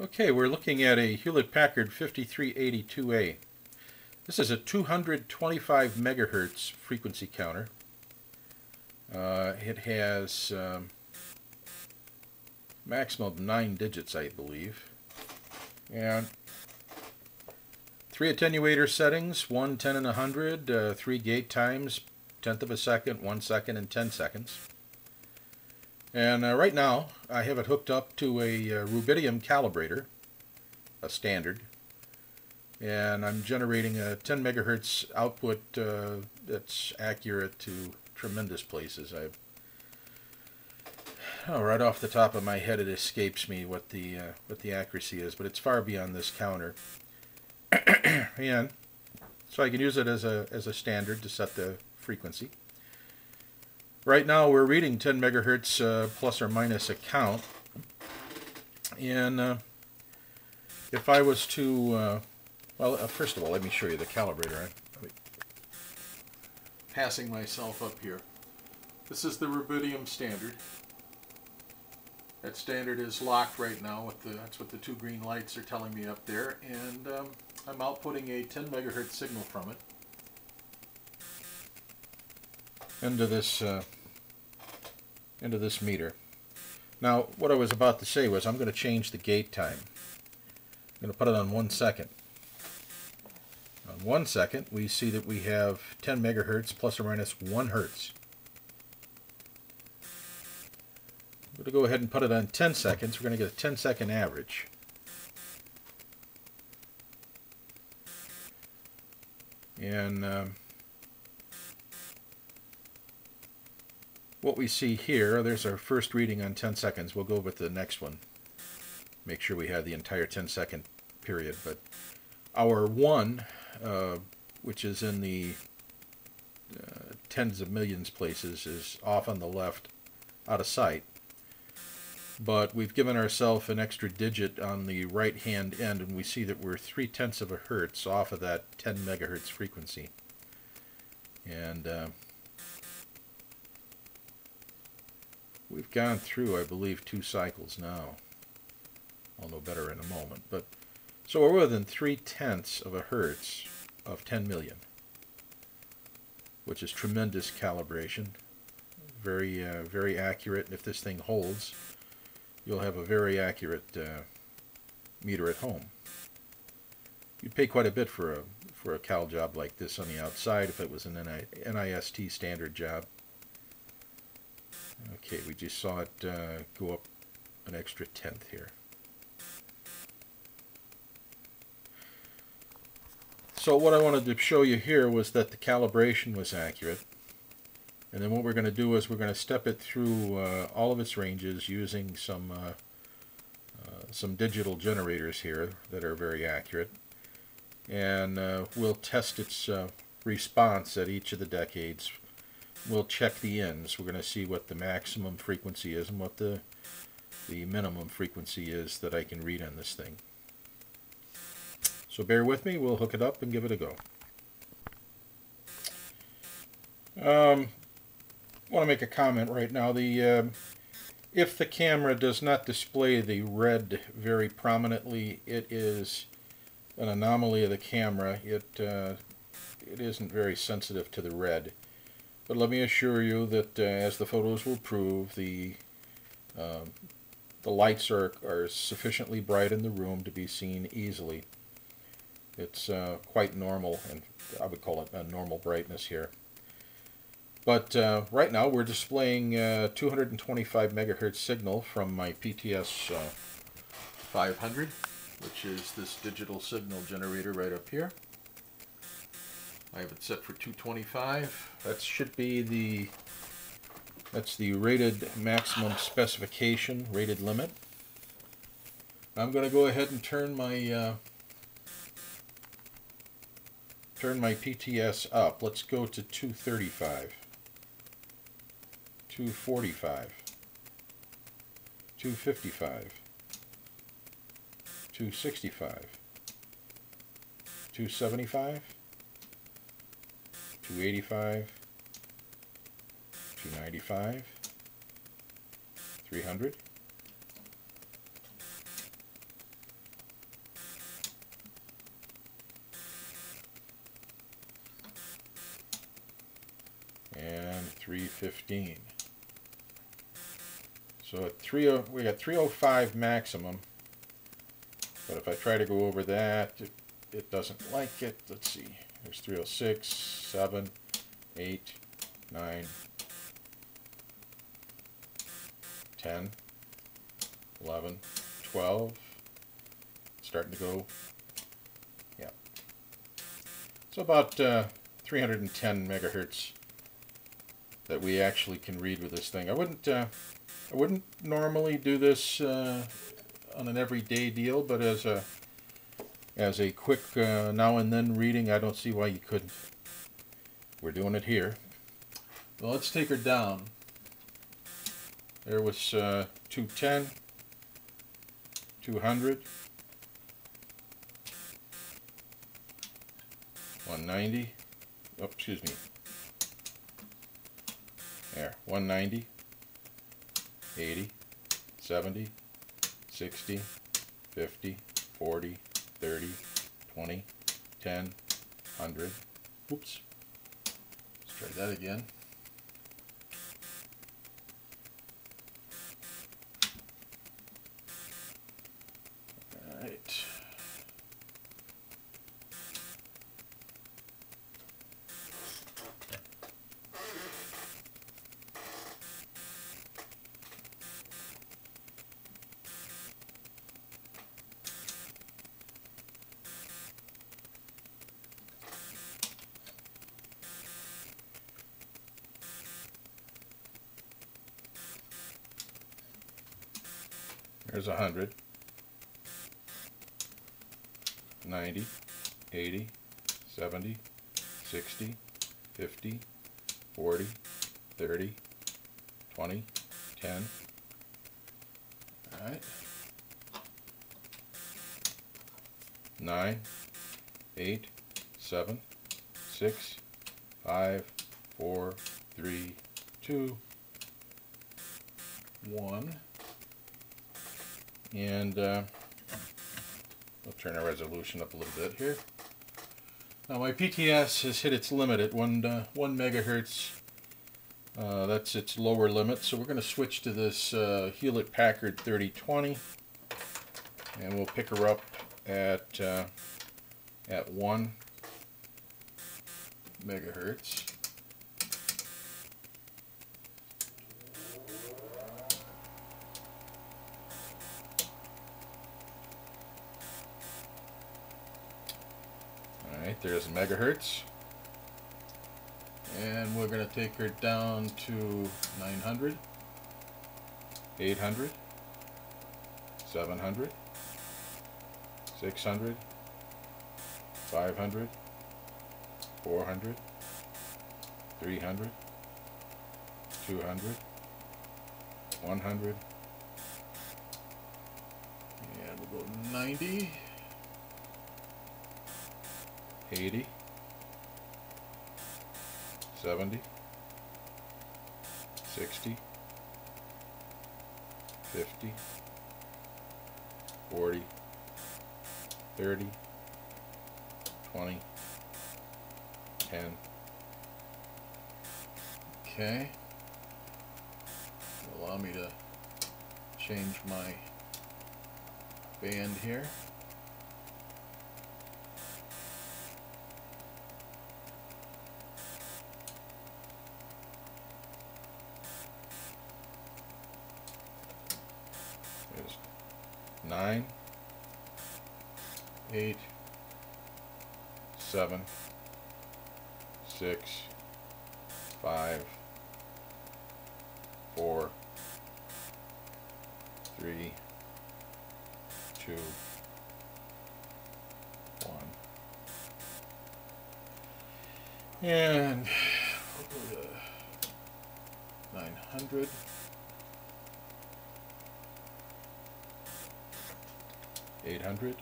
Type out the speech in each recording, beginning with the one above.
Okay, we're looking at a Hewlett-Packard 5382A. This is a 225 megahertz frequency counter. It has maximum of 9 digits, I believe. And 3 attenuator settings, 1, 10, and 100, 3 gate times, tenth of a second, 1 second, and 10 seconds. And right now, I have it hooked up to a Rubidium calibrator, a standard, and I'm generating a 10 megahertz output that's accurate to tremendous places. Right off the top of my head, it escapes me what the accuracy is, but it's far beyond this counter. And so I can use it as a standard to set the frequency. Right now we're reading 10 megahertz plus or minus a count, and if I was to, first of all, let me show you the calibrator. Passing myself up here. This is the Rubidium standard. That standard is locked right now. That's what the 2 green lights are telling me up there, and I'm outputting a 10 megahertz signal from it into this meter. Now, what I was about to say was I'm going to change the gate time. I'm going to put it on 1 second. On 1 second, we see that we have 10 megahertz plus or minus 1 hertz. I'm going to go ahead and put it on 10 seconds. We're going to get a 10-second average. And what we see here, there's our first reading on 10 seconds. We'll go with the next one. Make sure we have the entire 10-second period. But our 1, which is in the tens of millions places, is off on the left, out of sight. But we've given ourselves an extra digit on the right-hand end, and we see that we're 0.3 of a hertz off of that 10 megahertz frequency. And we've gone through, I believe, 2 cycles now. I'll know better in a moment. But so we're within 0.3 of a hertz of 10 million, which is tremendous calibration. Very, very accurate. And if this thing holds, you'll have a very accurate meter at home. You'd pay quite a bit for a cal job like this on the outside if it was an NIST standard job. Okay, we just saw it go up an extra tenth here. So what I wanted to show you here was that the calibration was accurate. And then what we're going to do is we're going to step it through all of its ranges using some digital generators here that are very accurate. And we'll test its response at each of the decades. We'll check the ends. We're going to see what the maximum frequency is and what the minimum frequency is that I can read on this thing. So bear with me. We'll hook it up and give it a go. I want to make a comment right now. If the camera does not display the red very prominently, it is an anomaly of the camera. It isn't very sensitive to the red. But let me assure you that, as the photos will prove, the lights are sufficiently bright in the room to be seen easily. It's quite normal, and I would call it a normal brightness here. But right now we're displaying 225 megahertz signal from my PTS 500, which is this digital signal generator right up here. I have it set for 225. That should be that's the rated maximum specification, rated limit. I'm going to go ahead and turn my PTS up. Let's go to 235. 245, 255, 265, 275, 285, 295, 300, 315. So at we got 305 maximum, but if I try to go over that, it doesn't like it. Let's see. There's 306, 7, 8, 9, 10, 11, 12. Starting to go. Yeah. So about 310 megahertz that we actually can read with this thing. I wouldn't normally do this on an everyday deal, but as a quick now and then reading, I don't see why you couldn't. We're doing it here. Well, let's take her down. There was 210, 200, 190. Oh, excuse me. There, 190, 80, 70, 60, 50, 40, 30, 20, 10, 100. Oops. Let's try that again. All right. There's 100, 90, 80, 70, 60, 50, 40, 30, 20, 10. All right. 9, 8, 7, 6, 5, 4, 3, 2, 1. And I'll turn our resolution up a little bit here. Now my PTS has hit its limit at 1 megahertz. That's its lower limit. So we're going to switch to this Hewlett Packard 3020, and we'll pick her up at 1 megahertz. Alright, there's megahertz. And we're going to take her down to 900, 800, 700, 600, 500, 400, 300, 200, 100, and we'll go 90, 80, 70, 60, 50, 40, 30, 20, 10. Okay. Allow me to change my band here. There's 9, 8, 7, 6, 5, 4, 3, 2, 1. And we'll go to 900. 800,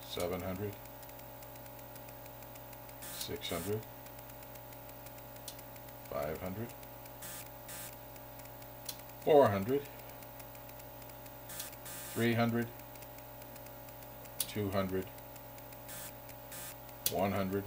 700, 600, 500, 400, 300, 200, 100,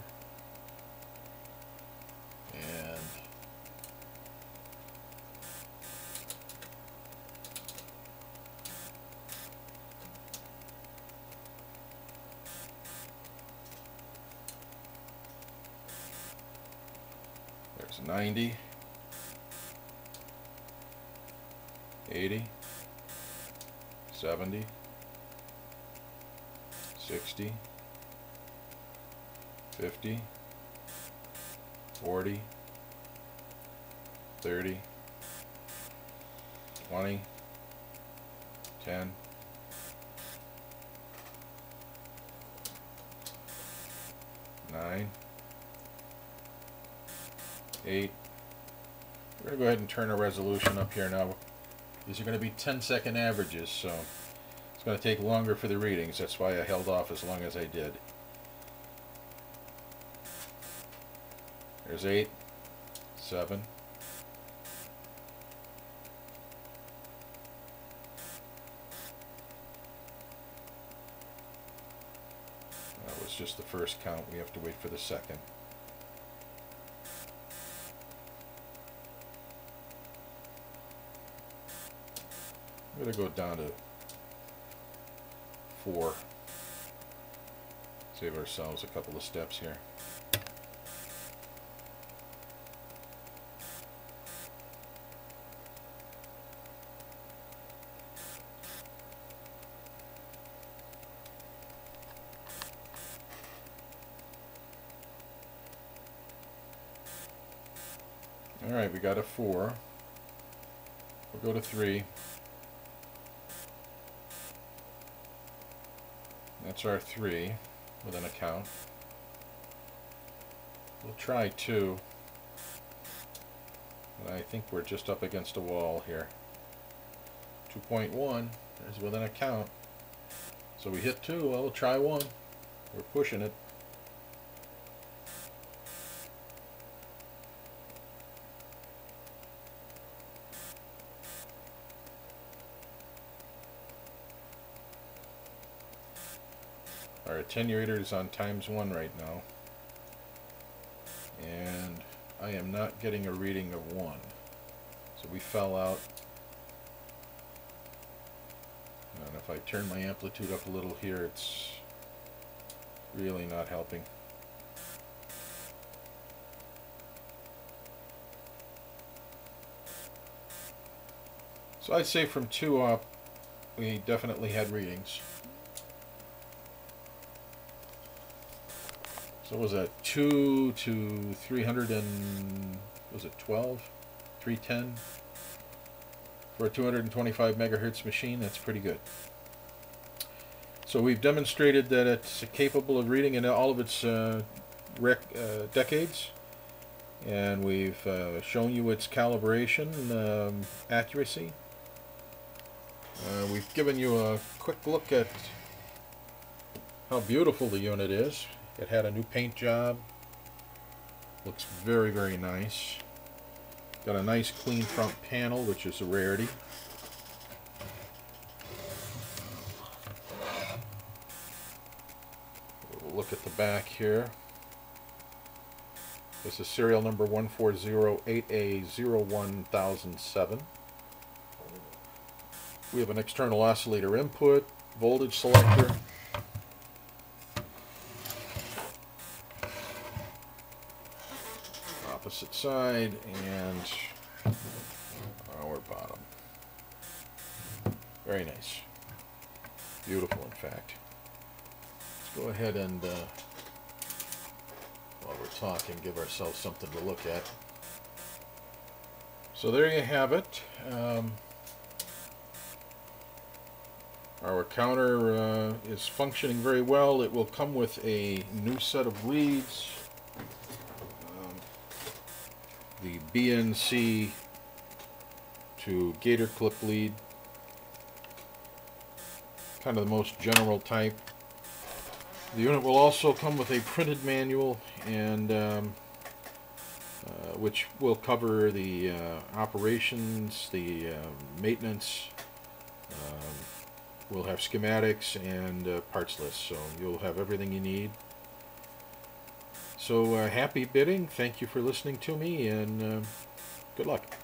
90, 80, 70, 60, 50, 40, 30, 20, 10, 9, 8. We're going to go ahead and turn our resolution up here now. These are going to be 10-second averages, so it's going to take longer for the readings. That's why I held off as long as I did. There's 8, 7, 'That was just the first count. We have to wait for the second. I'm going to go down to 4. Save ourselves a couple of steps here. Alright, we got a 4. We'll go to 3. That's our 3 within a count. We'll try 2. And I think we're just up against a wall here. 2.1 is within a count. So we hit 2, well, we'll try 1. We're pushing it. Our attenuator is on ×1 right now, and I am not getting a reading of 1, so we fell out. And if I turn my amplitude up a little here, it's really not helping. So I'd say from 2 up, we definitely had readings. So was that 2 to 300 and, was it 12? 310? For a 225 megahertz machine, that's pretty good. So we've demonstrated that it's capable of reading in all of its decades. And we've shown you its calibration accuracy. We've given you a quick look at how beautiful the unit is. It had a new paint job. Looks very, very nice. Got a nice clean front panel, which is a rarity. We'll look at the back here. This is serial number 1408A01007. We have an external oscillator input, voltage selector, opposite side, and our bottom. Very nice. Beautiful, in fact. Let's go ahead and, while we're talking, give ourselves something to look at. So there you have it. Our counter is functioning very well. It will come with a new set of leads. The BNC to gator clip lead, kind of the most general type. The unit will also come with a printed manual, and which will cover the operations, the maintenance. We'll have schematics and parts lists, so you'll have everything you need. So happy bidding, thank you for listening to me, and good luck.